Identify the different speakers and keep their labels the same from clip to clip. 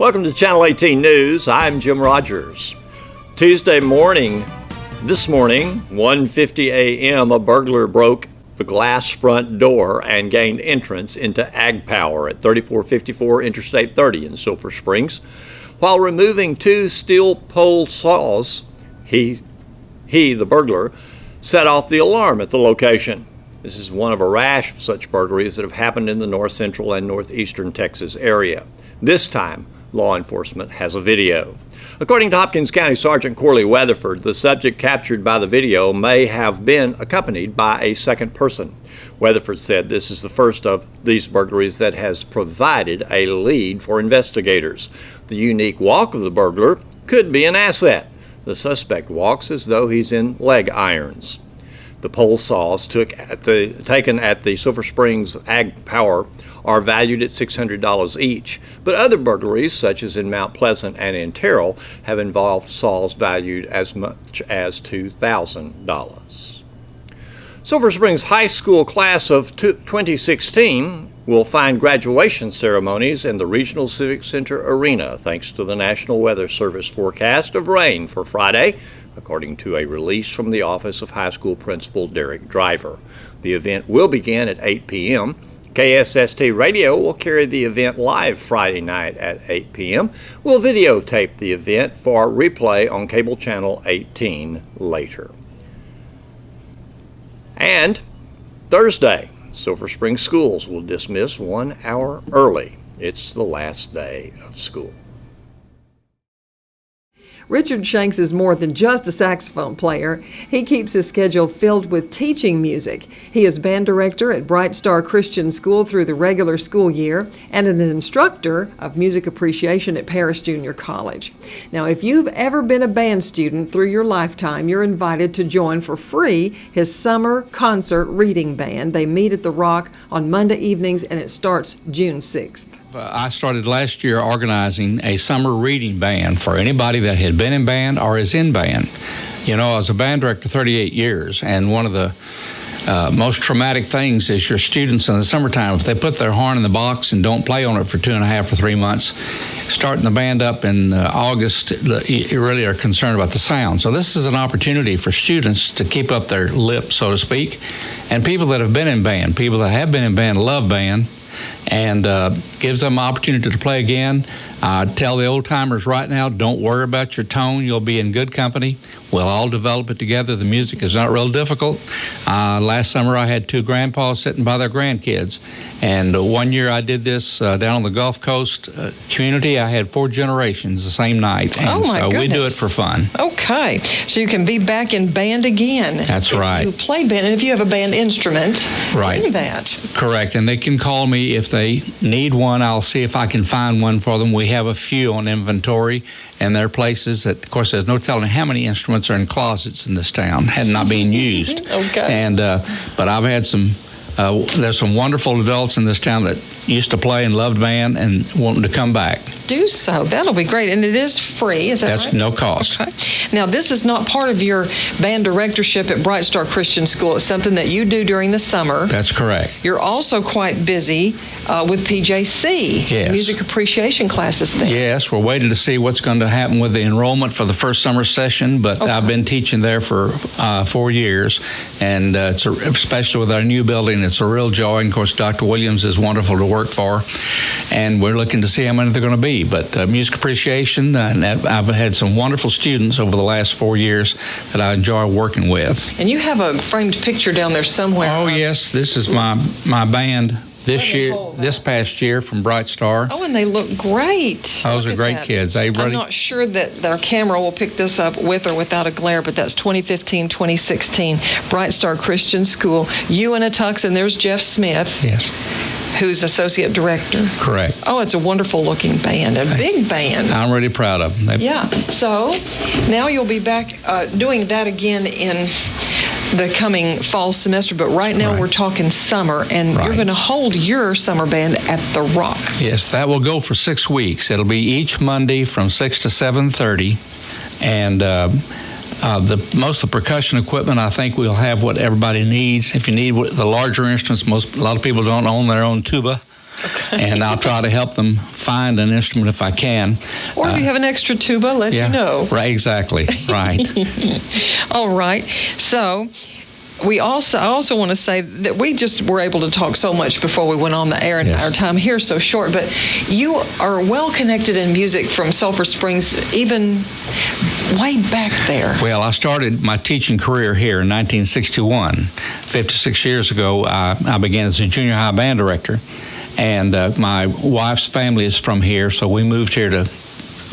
Speaker 1: Welcome to Channel 18 News. I'm Jim Rogers. Tuesday morning, this morning, 1:50 a.m., a burglar broke the glass front door and gained entrance into Ag Power at 3454 Interstate 30 in Sulphur Springs. While removing two steel pole saws, he, the burglar, set off the alarm at the location. This is one of a rash of such burglaries that have happened in the north central and northeastern Texas area. This time, law enforcement has a video. According to Hopkins County Sergeant Corley Weatherford, the subject captured by the video may have been accompanied by a second person. Weatherford said this is the first of these burglaries that has provided a lead for investigators. The unique walk of the burglar could be an asset. The suspect walks as though he's in leg irons. The pole saws taken at the Sulphur Springs Ag Power are valued at $600 each, but other burglaries, such as in Mount Pleasant and in Terrell, have involved saws valued as much as $2,000. Sulphur Springs High School class of 2016 will find graduation ceremonies in the Regional Civic Center arena thanks to the National Weather Service forecast of rain for Friday, according to a release from the Office of High School Principal Derek Driver. The event will begin at 8 p.m. KSST Radio will carry the event live Friday night at 8 p.m. We'll videotape the event for replay on cable channel 18 later. And Thursday, Sulphur Springs schools will dismiss 1 hour early. It's the last day of school.
Speaker 2: Richard Shanks is more than just a saxophone player. He keeps his schedule filled with teaching music. He is band director at Bright Star Christian School through the regular school year and an instructor of music appreciation at Paris Junior College. Now, if you've ever been a band student through your lifetime, you're invited to join for free his summer concert reading band. They meet at the Rock on Monday evenings and it starts June 6th.
Speaker 3: I started last year organizing a summer reading band for anybody that had been in band or is in band. You know, I was a band director 38 years, and one of the most traumatic things is your students in the summertime, if they put their horn in the box and don't play on it for 2.5 or 3 months, starting the band up in August, you really are concerned about the sound. So this is an opportunity for students to keep up their lip, so to speak, and people that have been in band, people that have been in band love band, and gives them an opportunity to play again. Tell the old-timers right now, don't worry about your tone. You'll be in good company. We'll all develop it together. The music is not real difficult. Last summer, I had 2 grandpas sitting by their grandkids. And one year I did this down on the Gulf Coast community. I had 4 generations the same night. And so we do it for fun.
Speaker 2: Okay. So you can be back in band again.
Speaker 3: That's right.
Speaker 2: You play band, and if you have a band instrument,
Speaker 3: right.
Speaker 2: Do that.
Speaker 3: Correct. And they can call me if they need one. I'll see if I can find one for them. We have a few on inventory, and there are places that, of course, there's no telling how many instruments are in closets in this town and not being used.
Speaker 2: Okay.
Speaker 3: And but I've had some. There's some wonderful adults in this town that used to play and loved band and wanting to come back.
Speaker 2: Do so. That'll be great. And it is free, is that right?
Speaker 3: That's no cost.
Speaker 2: Okay. Now, this is not part of your band directorship at Bright Star Christian School. It's something that you do during the summer.
Speaker 3: That's correct.
Speaker 2: You're also quite busy with PJC,
Speaker 3: yes.
Speaker 2: music appreciation classes there.
Speaker 3: Yes, we're waiting to see what's going to happen with the enrollment for the first summer session, but okay. I've been teaching there for 4 years, and especially with our new building, it's a real joy. And of course, Dr. Williams is wonderful to work for, and we're looking to see how many they're going to be. But music appreciation, and I've had some wonderful students over the last 4 years that I enjoy working with.
Speaker 2: And you have a framed picture down there somewhere.
Speaker 3: Oh, yes. This is my band this past year from Bright Star.
Speaker 2: Oh, and they look great.
Speaker 3: Those are great kids. I'm
Speaker 2: not sure that our camera will pick this up with or without a glare, but that's 2015-2016 Bright Star Christian School. You in a tux, and there's Jeff Smith.
Speaker 3: Yes.
Speaker 2: Who's associate director.
Speaker 3: Correct.
Speaker 2: Oh, it's a wonderful looking band, a big band.
Speaker 3: I'm really proud of them.
Speaker 2: Yeah. So now you'll be back doing that again in the coming fall semester, but right now we're talking summer, and you're going to hold your summer band at the Rock.
Speaker 3: Yes, that will go for 6 weeks. It'll be each Monday from 6 to 7:30, and most of the percussion equipment, I think we'll have what everybody needs. If you need the larger instruments, a lot of people don't own their own tuba. and I'll try to help them find an instrument if I can.
Speaker 2: Or if you have an extra tuba, let you know.
Speaker 3: Right, exactly, right.
Speaker 2: All right. So I also want to say that we just were able to talk so much before we went on the air, and
Speaker 3: Yes.
Speaker 2: our time here is so short, but you are well connected in music from Sulphur Springs, even way back there.
Speaker 3: Well, I started my teaching career here in 1961. 56 years ago, I began as a junior high band director, and my wife's family is from here, so we moved here to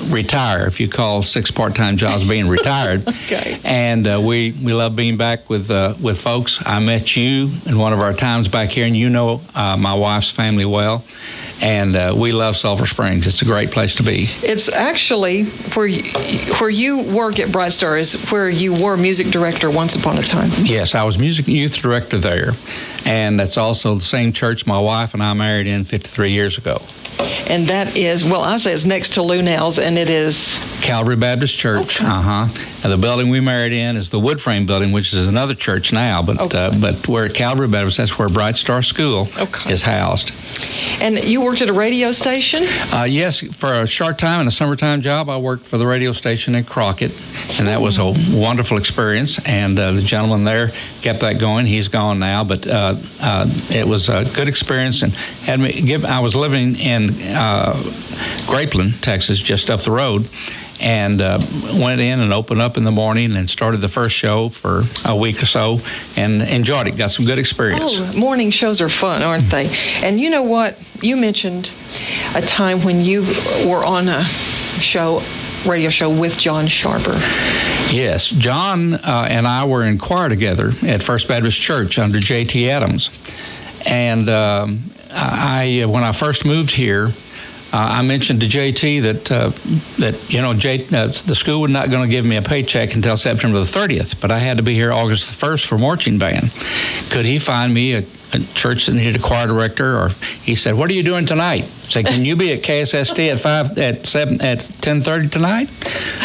Speaker 3: retire, if you call 6 part-time jobs being retired.
Speaker 2: Okay.
Speaker 3: And we love being back with folks. I met you in one of our times back here, and you know my wife's family well. And we love Sulphur Springs. It's a great place to be.
Speaker 2: It's actually where you work at Bright Star is where you were music director once upon a time.
Speaker 3: Yes, I was music youth director there. And that's also the same church my wife and I married in 53 years ago.
Speaker 2: And that is, well, I say it's next to Lunell's, and it is
Speaker 3: Calvary Baptist Church.
Speaker 2: Okay.
Speaker 3: And the building we married in is the Wood Frame Building, which is another church now. But but we're at Calvary Baptist. That's where Bright Star School is housed.
Speaker 2: And you worked at a radio station?
Speaker 3: Yes, for a short time in a summertime job, I worked for the radio station in Crockett, and that was a wonderful experience. And the gentleman there kept that going. He's gone now, but it was a good experience. And I was living in Grapeland, Texas, just up the road, and went in and opened up in the morning and started the first show for a week or so and enjoyed it. Got some good experience.
Speaker 2: Oh, morning shows are fun, aren't they? And you know what? You mentioned a time when you were on a radio show with John Sharper.
Speaker 3: Yes, John and I were in choir together at First Baptist Church under Ch.18 Adams. And when I first moved here, I mentioned to JT that the school was not going to give me a paycheck until September the 30th, but I had to be here August the 1st for marching band. Could he find me a church that needed a choir director? Or he said, "What are you doing tonight?" I said, "Can you be at KSST at 10:30 tonight?"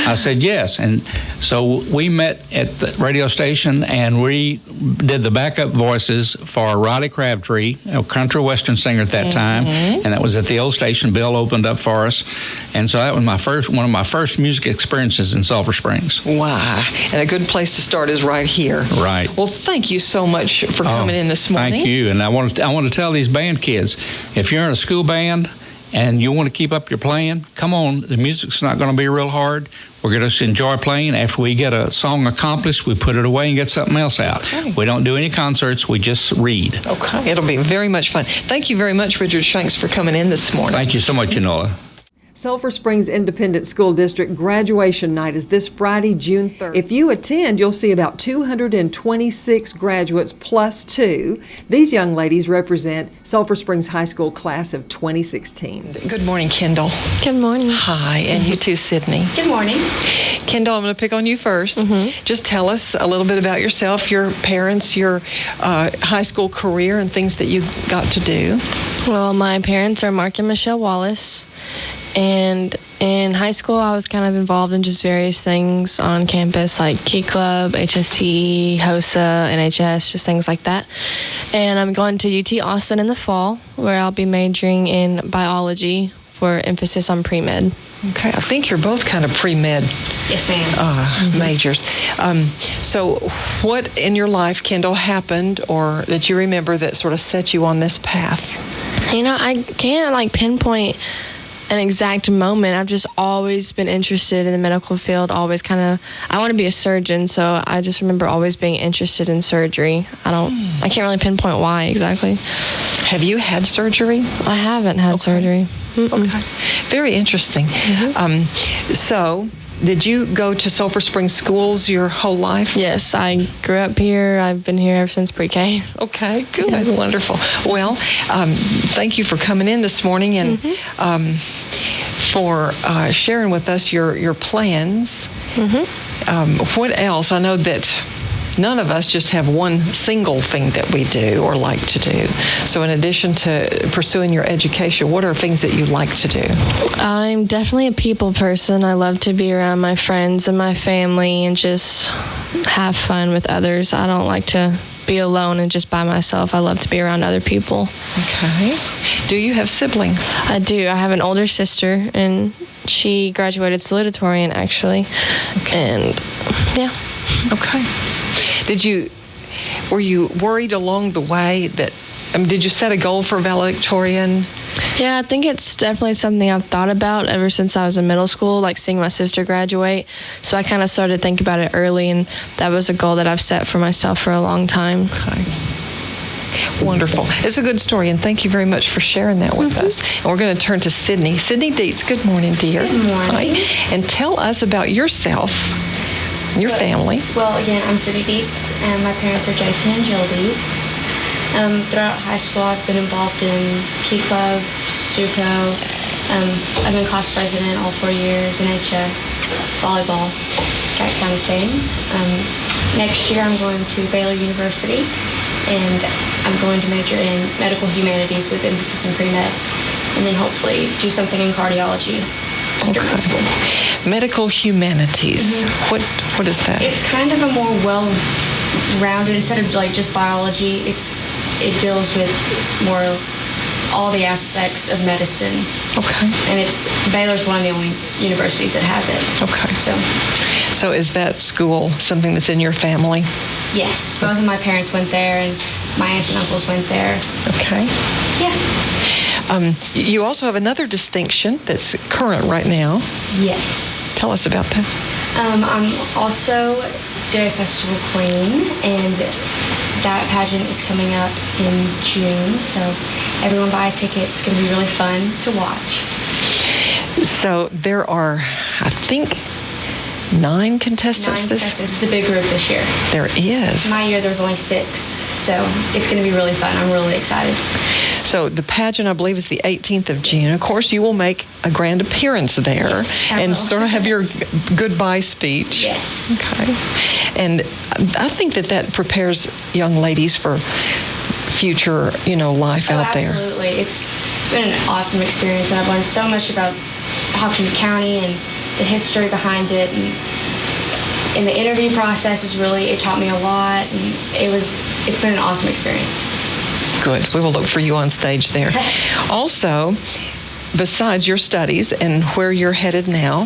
Speaker 3: I said, "Yes." And so we met at the radio station, and we did the backup voices for Riley Crabtree, a country western singer at that time, and that was at the old station. Bill opened up for us, and so that was one of my first music experiences in Sulphur Springs.
Speaker 2: Wow! And a good place to start is right here.
Speaker 3: Right.
Speaker 2: Well, thank you so much for coming in this morning.
Speaker 3: Thank you. And I want to tell these band kids, if you're in a school band and you want to keep up your playing, come on. The music's not going to be real hard. We're going to just enjoy playing. After we get a song accomplished, we put it away and get something else out. Okay. We don't do any concerts. We just read.
Speaker 2: Okay. It'll be very much fun. Thank you very much, Richard Shanks, for coming in this morning.
Speaker 3: Thank you so much, Enola.
Speaker 2: Sulphur Springs Independent School District graduation night is this Friday, June 3rd. If you attend, you'll see about 226 graduates plus 2. These young ladies represent Sulphur Springs High School class of 2016. Good morning, Kendall.
Speaker 4: Good morning.
Speaker 2: Hi, and you too, Sydney.
Speaker 4: Good morning.
Speaker 2: Kendall, I'm going to pick on you first. Just tell us a little bit about yourself, your parents, your high school career, and things that you got to do.
Speaker 4: Well, my parents are Mark and Michelle Wallace. And in high school, I was kind of involved in just various things on campus, like Key Club, HSTE, HOSA, NHS, just things like that. And I'm going to UT Austin in the fall, where I'll be majoring in biology for emphasis on pre-med.
Speaker 2: Okay, I think you're both kind of pre-med
Speaker 4: Yes, ma'am.
Speaker 2: Majors. So what in your life, Kendall, happened or that you remember that sort of set you on this path?
Speaker 4: You know, I can't pinpoint an exact moment. I've just always been interested in the medical field, I want to be a surgeon, so I just remember always being interested in surgery. I can't really pinpoint why exactly.
Speaker 2: Have you had surgery?
Speaker 4: I haven't had surgery.
Speaker 2: Okay. Very interesting. So, did you go to Sulphur Springs schools your whole life?
Speaker 4: Yes, I grew up here. I've been here ever since pre-K.
Speaker 2: Okay, good, wonderful. Well, thank you for coming in this morning and for sharing with us your plans. What else? I know that none of us just have one single thing that we do or like to do. So in addition to pursuing your education, what are things that you like to do?
Speaker 4: I'm definitely a people person. I love to be around my friends and my family and just have fun with others. I don't like to be alone and just by myself. I love to be around other people.
Speaker 2: Okay. Do you have siblings?
Speaker 4: I do. I have an older sister, and she graduated salutatorian, actually.
Speaker 2: Okay.
Speaker 4: And, yeah.
Speaker 2: Okay. Were you worried along the way that, did you set a goal for valedictorian?
Speaker 4: Yeah, I think it's definitely something I've thought about ever since I was in middle school, like seeing my sister graduate. So I kind of started to think about it early, and that was a goal that I've set for myself for a long time.
Speaker 2: Okay. Wonderful. It's a good story, and thank you very much for sharing that with us. And we're going to turn to Sydney. Sydney Dietz, good morning, dear.
Speaker 5: Good morning.
Speaker 2: Hi. And tell us about yourself, your family.
Speaker 5: Well, again, I'm Sydney Dietz, and my parents are Jason and Jill Dietz. Throughout high school, I've been involved in Key Club, Stuco. I've been class president all 4 years in HS, volleyball, that kind of thing. Next year, I'm going to Baylor University, and I'm going to major in medical humanities with emphasis in pre-med, and then hopefully do something in cardiology after med school.
Speaker 2: Medical humanities. What is that?
Speaker 5: It's kind of a more well-rounded, instead of like just biology, it deals with more all the aspects of medicine.
Speaker 2: Okay.
Speaker 5: And Baylor's one of the only universities that has it.
Speaker 2: Okay.
Speaker 5: So
Speaker 2: is that school something that's in your family?
Speaker 5: yes, both of my parents went there, and my aunts and uncles went there.
Speaker 2: Okay.
Speaker 5: Yeah.
Speaker 2: You also have another distinction that's current right now.
Speaker 5: Yes.
Speaker 2: Tell us about that.
Speaker 5: I'm also Dairy Festival Queen, and that pageant is coming up in June, so everyone buy a ticket. It's going to be really fun to watch.
Speaker 2: So there are, I think, 9 contestants.
Speaker 5: 9 contestants. It's a big group this year.
Speaker 2: There is.
Speaker 5: My year, there was only 6, so it's going to be really fun. I'm really excited.
Speaker 2: So the pageant, I believe, is the 18th of June. Of course, you will make a grand appearance there,
Speaker 5: Yes, I
Speaker 2: and
Speaker 5: will.
Speaker 2: sort of have your goodbye speech.
Speaker 5: Yes.
Speaker 2: Okay. And I think that prepares young ladies for future, life out there.
Speaker 5: Absolutely. It's been an awesome experience, and I've learned so much about Hawkins County and the history behind it. And the interview process it taught me a lot, and it's been an awesome experience.
Speaker 2: Good. We will look for you on stage there. Also, besides your studies and where you're headed now,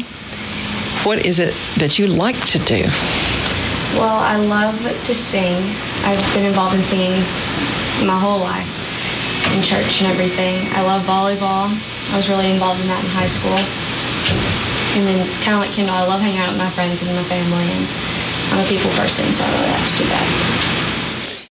Speaker 2: what is it that you like to do?
Speaker 5: Well, I love to sing. I've been involved in singing my whole life, in church and everything. I love volleyball. I was really involved in that in high school. And then, kind of like Kendall, I love hanging out with my friends and my family, and I'm a people person, so I really like to do that.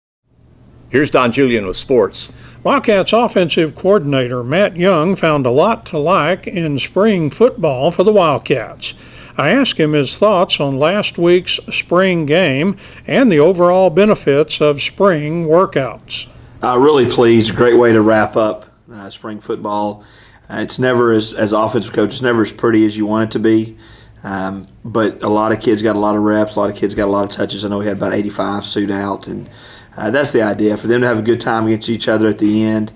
Speaker 1: Here's Don Julian with sports.
Speaker 6: Wildcats offensive coordinator Matt Young found a lot to like in spring football for the Wildcats. I asked him his thoughts on last week's spring game and the overall benefits of spring workouts.
Speaker 7: Really pleased. Great way to wrap up spring football. It's never, as offensive coach, it's never as pretty as you want it to be. But a lot of kids got a lot of reps. A lot of kids got a lot of touches. I know we had about 85 suit out, and that's the idea, for them to have a good time against each other at the end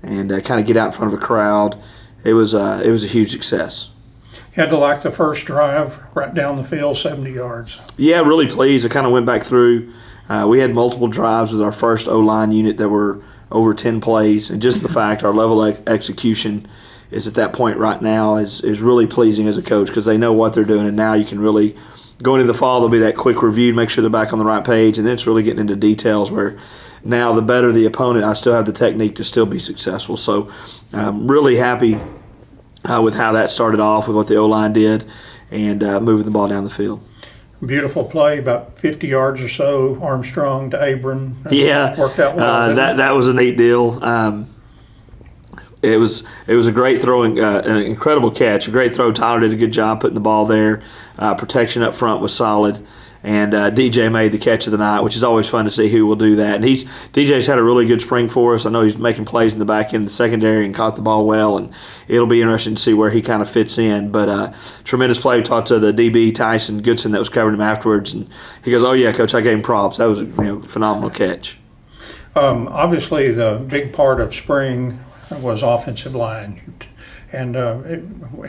Speaker 7: and kind of get out in front of a crowd. It was a huge success.
Speaker 6: You had to like the first drive right down the field, 70 yards.
Speaker 7: Yeah, really pleased. I kind of went back through. We had multiple drives with our first O-line unit that were over 10 plays, and just the fact our level of execution is at that point right now is really pleasing as a coach, because they know what they're doing, and now you can really go into the fall. There'll be that quick review to make sure they're back on the right page, and then it's really getting into details where now the better the opponent, I still have the technique to still be successful. So I'm really happy with how that started off, with what the O-line did, and moving the ball down the field.
Speaker 6: Beautiful play, about 50 yards or so, Armstrong to Abram.
Speaker 7: Yeah,
Speaker 6: worked out well.
Speaker 7: That was a neat deal. It was a great throwing, an incredible catch, a great throw. Tyler did a good job putting the ball there. Protection up front was solid, and DJ made the catch of the night, which is always fun to see who will do that. And DJ's had a really good spring for us. I know he's making plays in the back end of the secondary and caught the ball well, and it'll be interesting to see where he kind of fits in. But tremendous play. We talked to the DB Tyson Goodson that was covering him afterwards, and he goes, "Oh yeah, coach, I gave him props. That was a phenomenal catch."
Speaker 6: Obviously, the big part of spring was offensive line, and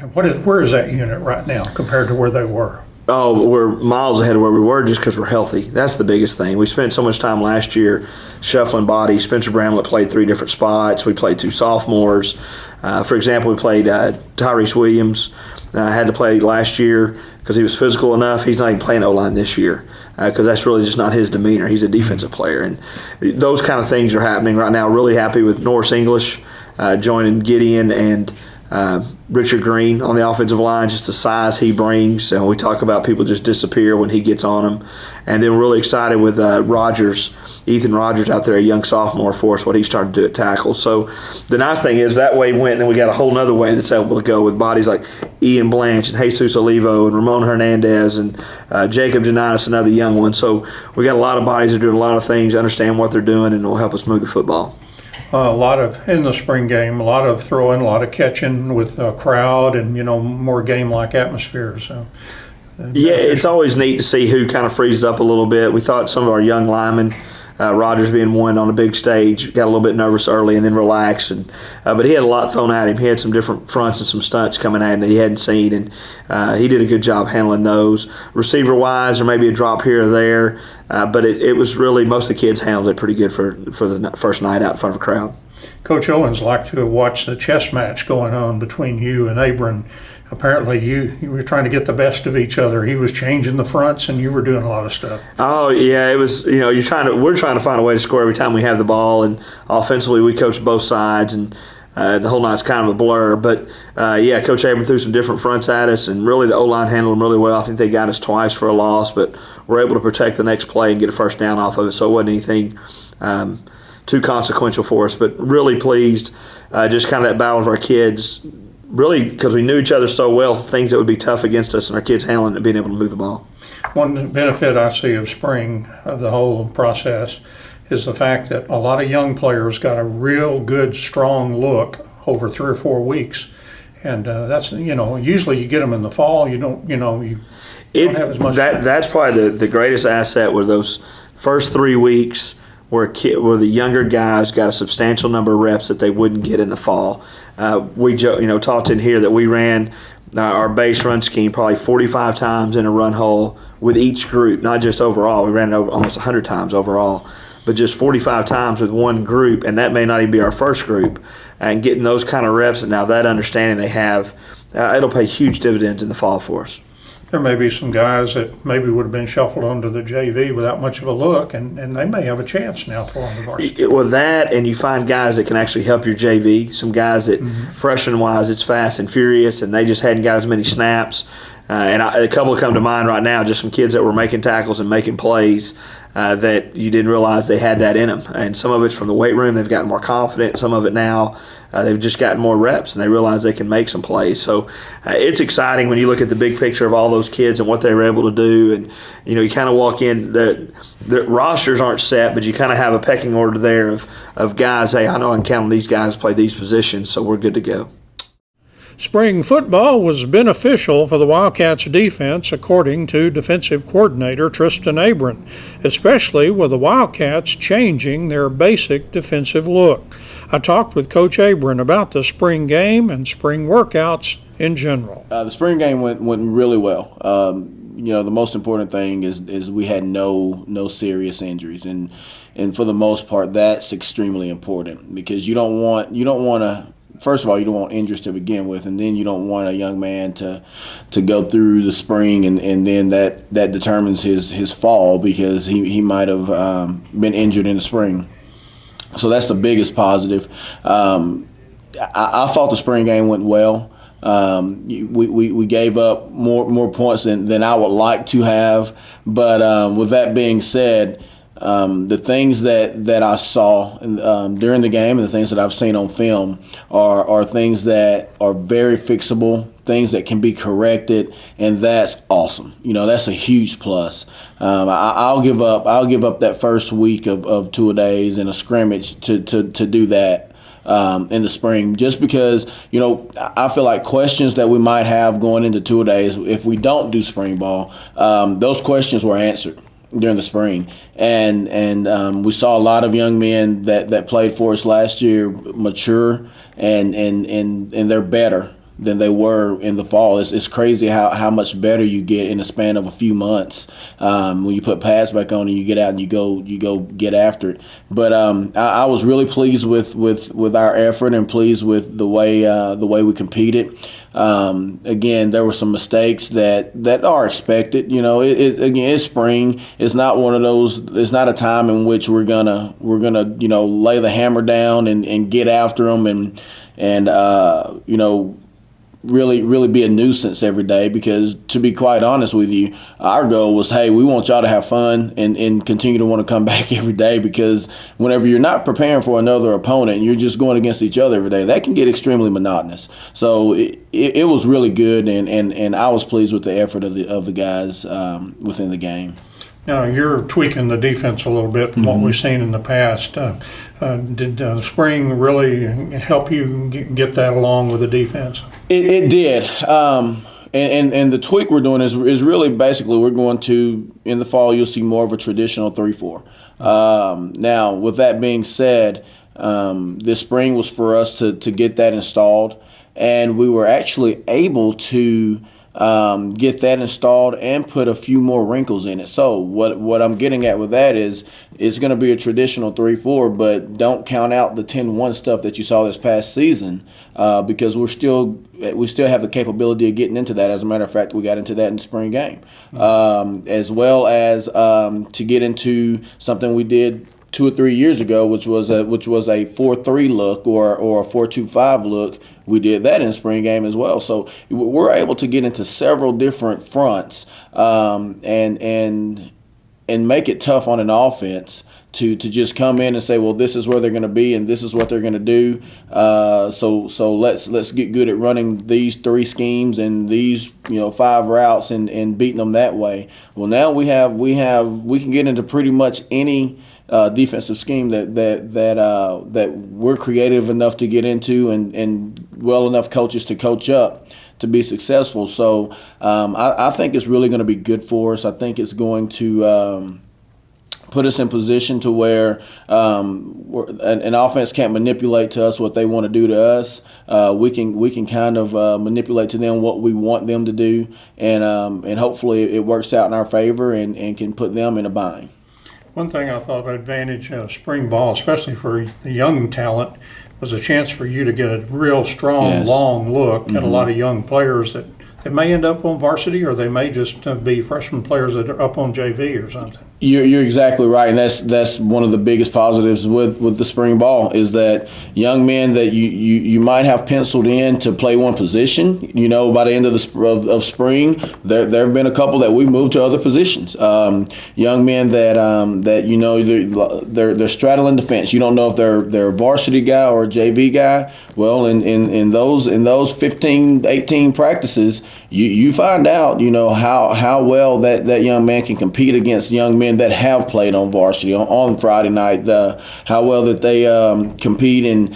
Speaker 6: where is that unit right now compared to where they were?
Speaker 7: Oh, we're miles ahead of where we were just because we're healthy. That's the biggest thing. We spent so much time last year shuffling bodies. Spencer Bramlett played 3 different spots. We played 2 sophomores. For example, we played Tyrese Williams. Had to play last year because he was physical enough. He's not even playing O-line this year because that's really just not his demeanor. He's a defensive player. And those kind of things are happening right now. Really happy with Norris English joining Gideon and Richard Green on the offensive line, just the size he brings. And we talk about people just disappear when he gets on them. And then we're really excited with Ethan Rogers out there, a young sophomore for us, what he's starting to do at tackle. So the nice thing is that way went, and then we got a whole other way that's able to go with bodies like Ian Blanche and Jesus Olivo and Ramon Hernandez and Jacob Janitis, another young one. So we got a lot of bodies that are doing a lot of things, understand what they're doing, and it will help us move the football.
Speaker 6: A lot of, in the spring game, a lot of throwing, a lot of catching with a crowd and, more game-like atmosphere. So,
Speaker 7: yeah, it's always neat to see who kind of freezes up a little bit. We thought some of our young linemen, Rogers being one on a big stage, got a little bit nervous early and then relaxed. But he had a lot thrown at him. He had some different fronts and some stunts coming at him that he hadn't seen, and he did a good job handling those. Receiver-wise, there may be a drop here or there, but it was really, most of the kids handled it pretty good for the first night out in front of a crowd.
Speaker 6: Coach Owens liked to watch the chess match going on between you and Abram. Apparently you were trying to get the best of each other. He was changing the fronts and you were doing a lot of stuff.
Speaker 7: Oh yeah, it was, we're trying to find a way to score every time we have the ball, and offensively we coached both sides, and the whole night's kind of a blur. But Coach Abram threw some different fronts at us, and really the O-line handled them really well. I think they got us twice for a loss, but we're able to protect the next play and get a first down off of it, so it wasn't anything too consequential for us. But really pleased, just kind of that battle of our kids, really because we knew each other so well, things that would be tough against us, and our kids handling it and being able to move the ball.
Speaker 6: One benefit I see of spring, of the whole process, is the fact that a lot of young players got a real good, strong look over 3 or 4 weeks. And that's, usually you get them in the fall, you don't have as much.
Speaker 7: That's probably the greatest asset were those first 3 weeks where the younger guys got a substantial number of reps that they wouldn't get in the fall. We talked in here that we ran our base run scheme probably 45 times in a run hole with each group, not just overall. We ran it over almost 100 times overall, but just 45 times with one group, and that may not even be our first group. And getting those kind of reps, and now that understanding they have, it'll pay huge dividends in the fall for us.
Speaker 6: There may be some guys that maybe would have been shuffled onto the JV without much of a look, and they may have a chance now for on the varsity.
Speaker 7: Well, that, and you find guys that can actually help your JV, some guys that freshman-wise, it's fast and furious, and they just hadn't got as many snaps. And a couple come to mind right now, just some kids that were making tackles and making plays that you didn't realize they had that in them. And some of it's from the weight room. They've gotten more confident. Some of it now, they've just gotten more reps, and they realize they can make some plays. So it's exciting when you look at the big picture of all those kids and what they were able to do. And, you kind of walk in, the rosters aren't set, but you kind of have a pecking order there of guys, hey, I know I can count on these guys to play these positions, so we're good to go.
Speaker 6: Spring football was beneficial for the Wildcats' defense, according to defensive coordinator Tristan Abram, especially with the Wildcats changing their basic defensive look. I talked with Coach Abram about the spring game and spring workouts in general.
Speaker 8: The spring game went really well. The most important thing is we had no serious injuries, and for the most part, that's extremely important because you don't want to. First of all, you don't want injuries to begin with, and then you don't want a young man to go through the spring and then that determines his fall because he might have been injured in the spring. So that's the biggest positive. I thought the spring game went well. We gave up more points than I would like to have, but with that being said, the things that I saw during the game and the things that I've seen on film are things that are very fixable, things that can be corrected, and that's awesome. That's a huge plus. I'll give up that first week of 2 days in a scrimmage to do that. In the spring, just because I feel like questions that we might have going into 2 days if we don't do spring ball, those questions were answered during the spring, and we saw a lot of young men that played for us last year mature and they're better they were in the fall. It's crazy how much better you get in the span of a few months when you put pads back on and you get out and you go get after it. But I was really pleased with our effort and pleased with the way we competed. Again, there were some mistakes that are expected. Again, it's spring. It's not one of those. It's not a time in which we're gonna lay the hammer down and get after them and really be a nuisance every day, because to be quite honest with you, our goal was, hey, we want y'all to have fun and continue to want to come back every day, because whenever you're not preparing for another opponent and you're just going against each other every day, that can get extremely monotonous. So it was really good, and I was pleased with the effort of the guys within the game.
Speaker 6: Now, you're tweaking the defense a little bit from what we've seen in the past. Did spring really help you get that along with the defense? It
Speaker 8: did. And the tweak we're doing is really basically we're going to, in the fall, you'll see more of a traditional 3-4. Now, with that being said, this spring was for us to get that installed, and we were actually able to get that installed and put a few more wrinkles in it. So what I'm getting at with that is it's going to be a traditional 3-4, but don't count out the 10-1 stuff that you saw this past season, because we still have the capability of getting into that. As a matter of fact, we got into that in the spring game, as well as to get into something we did 2 or 3 years ago, which was a 4-3 look or a 4-2-5 look. We did that in the spring game as well. So we're able to get into several different fronts and make it tough on an offense to just come in and say, well, this is where they're going to be and this is what they're going to do. So let's get good at running these 3 schemes and these 5 routes and beating them that way. Well, now we can get into pretty much any defensive scheme that we're creative enough to get into and well enough coaches to coach up to be successful. So I think it's really going to be good for us. I think it's going to put us in position to where an offense can't manipulate to us what they want to do to us. We can kind of manipulate to them what we want them to do, and hopefully it works out in our favor and can put them in a bind.
Speaker 6: One thing I thought advantage spring ball, especially for the young talent, was a chance for you to get a real strong, long look at a lot of young players that may end up on varsity, or they may just be freshman players that are up on JV or something.
Speaker 8: You're exactly right, and that's one of the biggest positives with the spring ball is that young men that you might have penciled in to play one position, by the end of spring, there have been a couple that we moved to other positions. Young men that they're straddling the fence. You don't know if they're a varsity guy or a JV guy. Well, in those 15, 18 practices, you find out how well that young man can compete against young men that have played on varsity on Friday night, how well that they compete and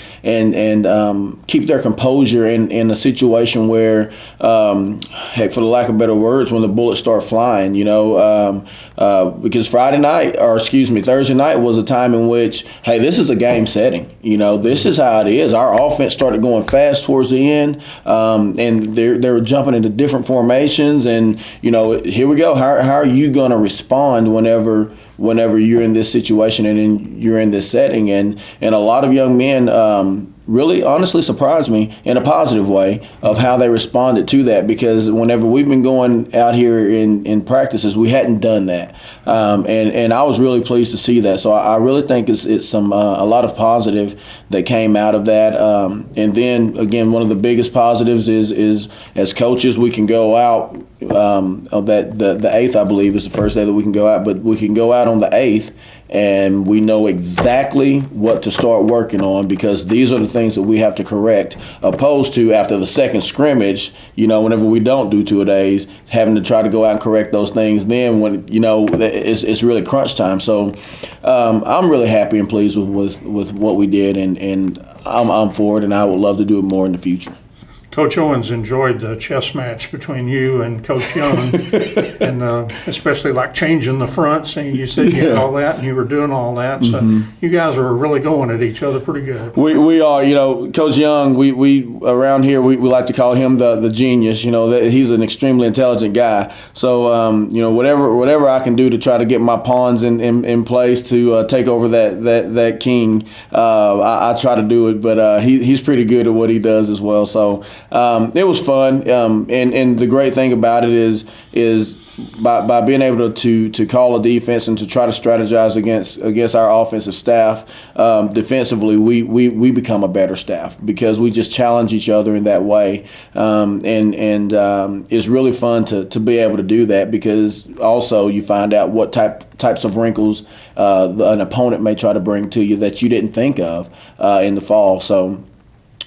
Speaker 8: keep their composure in a situation where, heck, for the lack of better words, when the bullets start flying, because Thursday night was a time in which, hey, this is a game setting. This is how it is. Our offense started going fast towards the end, and they were jumping into different formations, and here we go. How are you going to respond whenever you're in this situation and you're in this setting? And a lot of young men really honestly surprised me in a positive way of how they responded to that, because whenever we've been going out here in practices, we hadn't done that, and I was really pleased to see that. So I really think it's a lot of positive that came out of that, and then again, one of the biggest positives is as coaches we can go out the 8th, I believe, is the first day that we can go out, but we can go out on the 8th and we know exactly what to start working on, because these are the things that we have to correct, opposed to after the second scrimmage, whenever we don't do 2-a-days, having to try to go out and correct those things then when, it's really crunch time. So I'm really happy and pleased with what we did, and I'm for it, and I would love to do it more in the future.
Speaker 6: Coach Owens enjoyed the chess match between you and Coach Young, and especially like changing the fronts. And you said you had all that, and you were doing all that. So you guys were really going at each other pretty good.
Speaker 8: We are, Coach Young. We around here we like to call him the genius. He's an extremely intelligent guy. So whatever I can do to try to get my pawns in place to take over that king, I try to do it. But he's pretty good at what he does as well. So. It was fun, and the great thing about it is by being able to call a defense and to try to strategize against our offensive staff defensively, we become a better staff because we just challenge each other in that way, and it's really fun to be able to do that because also you find out what types of wrinkles an opponent may try to bring to you that you didn't think of in the fall. So.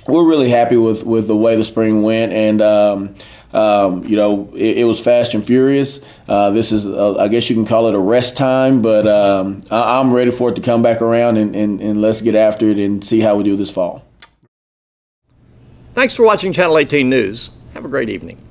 Speaker 8: We're really happy with the way the spring went, and it was fast and furious. This is, I guess you can call it a rest time, but I'm ready for it to come back around and let's get after it and see how we do this fall.
Speaker 1: Thanks for watching Channel 18 News. Have a great evening.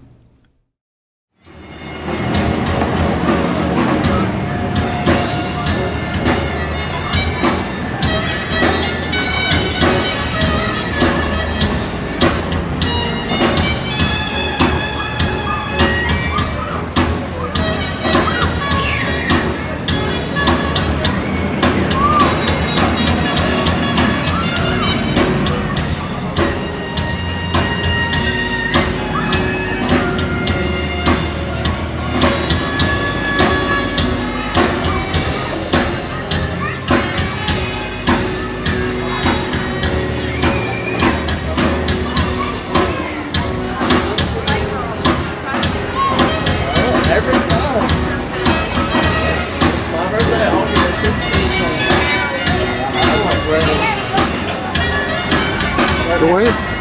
Speaker 9: Go ahead.